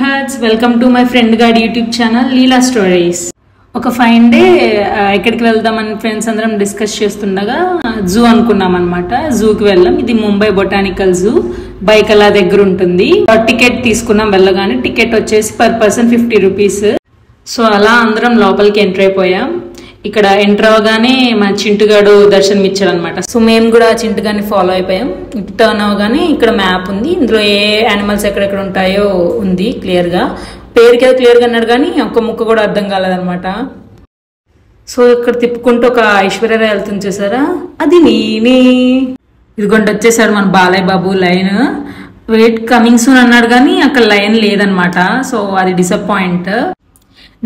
hearts, welcome to my friend guide YouTube channel Leela Stories. ఒక fine day ఎక్కడికి వెళ్దామని friends అందరం discuss చేస్తుండగా జూ అనుకున్నాం అనమాట. జూకి వెళ్ళాం. ఇది ముంబై బొటానికల్ జూ, బైకలా దగ్గర ఉంటుంది. టికెట్ తీసుకున్నాం. వెళ్ళగానే టికెట్ వచ్చేసి పర్ పర్సన్ 50 రూపీస్. సో అలా అందరం లోపలికి ఎంటర్ అయిపోయాం. ఇక్కడ ఎంటర్ అవగానే మన చింటుగాడు దర్శనం ఇచ్చాడు అనమాట. సో మేము కూడా చింటుగాని ఫాలో అయిపోయాం. టర్న్ అవగానే ఇక్కడ మ్యాప్ ఉంది. ఇందులో ఏ యానిమల్స్ ఎక్కడెక్కడ ఉంటాయో ఉంది క్లియర్ గా. పేరుకి ఏదో క్లియర్ గా అన్నాడు కానీ ఒక్క ముక్క కూడా అర్థం కాలేదనమాట. సో ఇక్కడ తిప్పుకుంటూ ఒక ఐశ్వర్యరాయ్ వెళ్తుంది చూసారా, అది నేనే. ఇదిగొండి వచ్చేసాడు మన Balayya Babu. Line wait coming soon అన్నాడు కానీ అక్కడ లైన్ లేదనమాట. సో అది డిసప్పాయింట్.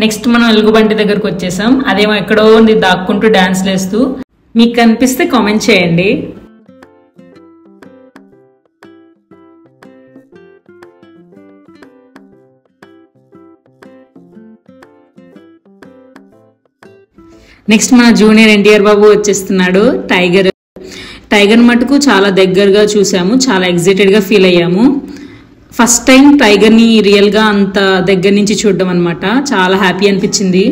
నెక్స్ట్ మనం ఎలుగుబంటి దగ్గరకు వచ్చేసాం. అదేమో ఎక్కడో ఉంది దాక్కుంటూ డాన్స్ లేస్తూ. మీకు కనిపిస్తే కామెంట్ చేయండి. నెక్స్ట్ మన జూనియర్ ఎన్టీఆర్ బాబు వచ్చేస్తున్నాడు. టైగర్ మటుకు చాలా దగ్గరగా చూసాము. చాలా ఎగ్జైటెడ్ గా ఫీల్ అయ్యాము. ఫస్ట్ టైం టైగర్ ని రియల్ గా అంత దగ్గర నుంచి చూడడం అనమాట. చాలా హ్యాపీ అనిపించింది.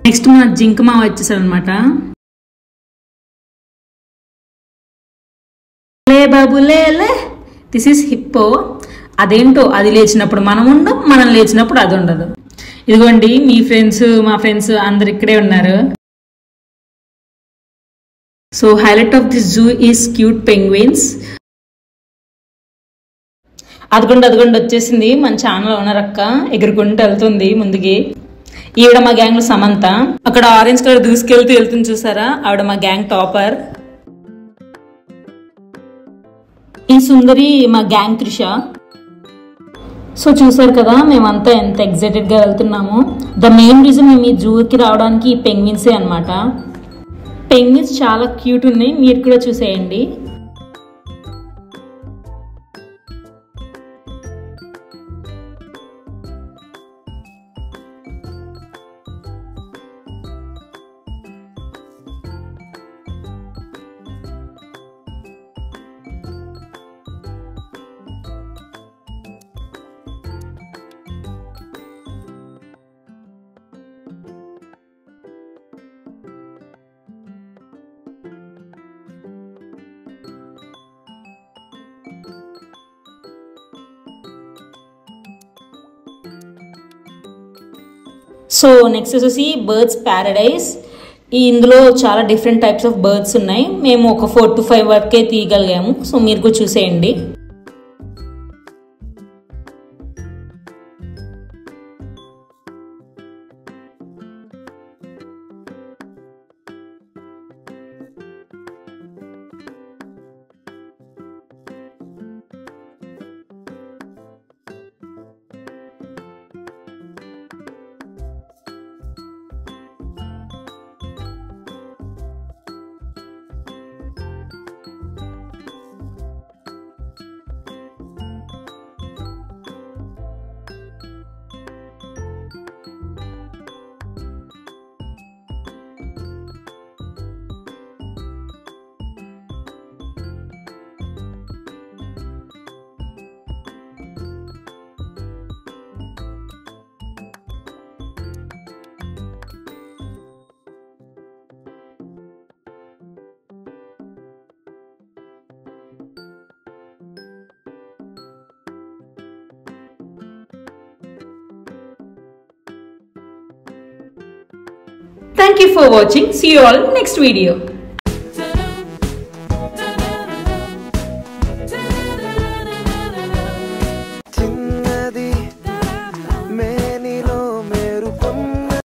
నెక్స్ట్ మన జింక మావ వచ్చేసాడు అనమాట. లే బాబు లే, దిస్ ఈస్ హిప్పో. అదేంటో అది లేచినప్పుడు మనం ఉండం, మనం లేచినప్పుడు అది ఉండదు. ఇదిగోండి మీ ఫ్రెండ్స్ మా ఫ్రెండ్స్ అందరు ఇక్కడే ఉన్నారు. So highlight of this zoo is cute penguins. అదిగొండి వచ్చేసింది మన ఛానల్ ఓనర్ అక్క. ఎగురుకుంటూ వెళ్తుంది ముందుకి. ఈవిడ మా గ్యాంగ్ లో సమంత. అక్కడ ఆరెంజ్ కలర్ దూసుకెళ్తూ వెళ్తుంది చూసారా, ఆవిడ మా గ్యాంగ్ టాపర్. ఈ సుందరి మా గ్యాంగ్ త్రిష. సో చూసారు కదా మేమంతా ఎంత ఎగ్జైటెడ్ గా వెళ్తున్నాము. ద మెయిన్ రీజన్ మేము ఈ జూకి రావడానికి ఈ పెంగ్విన్సే అనమాట. పెంగ్విన్స్ చాలా క్యూట్ ఉన్నాయి, మీరు కూడా చూసేయండి. సో నెక్స్ట్ వచ్చేసి బర్డ్స్ ప్యారడైజ్. ఇందులో చాలా డిఫరెంట్ టైప్స్ ఆఫ్ బర్డ్స్ ఉన్నాయి. మేము ఒక 4 to 5 వరకే తీయగలిగాము. సో మీరు కూడా చూసేయండి. Thank you for watching. See you all in next video.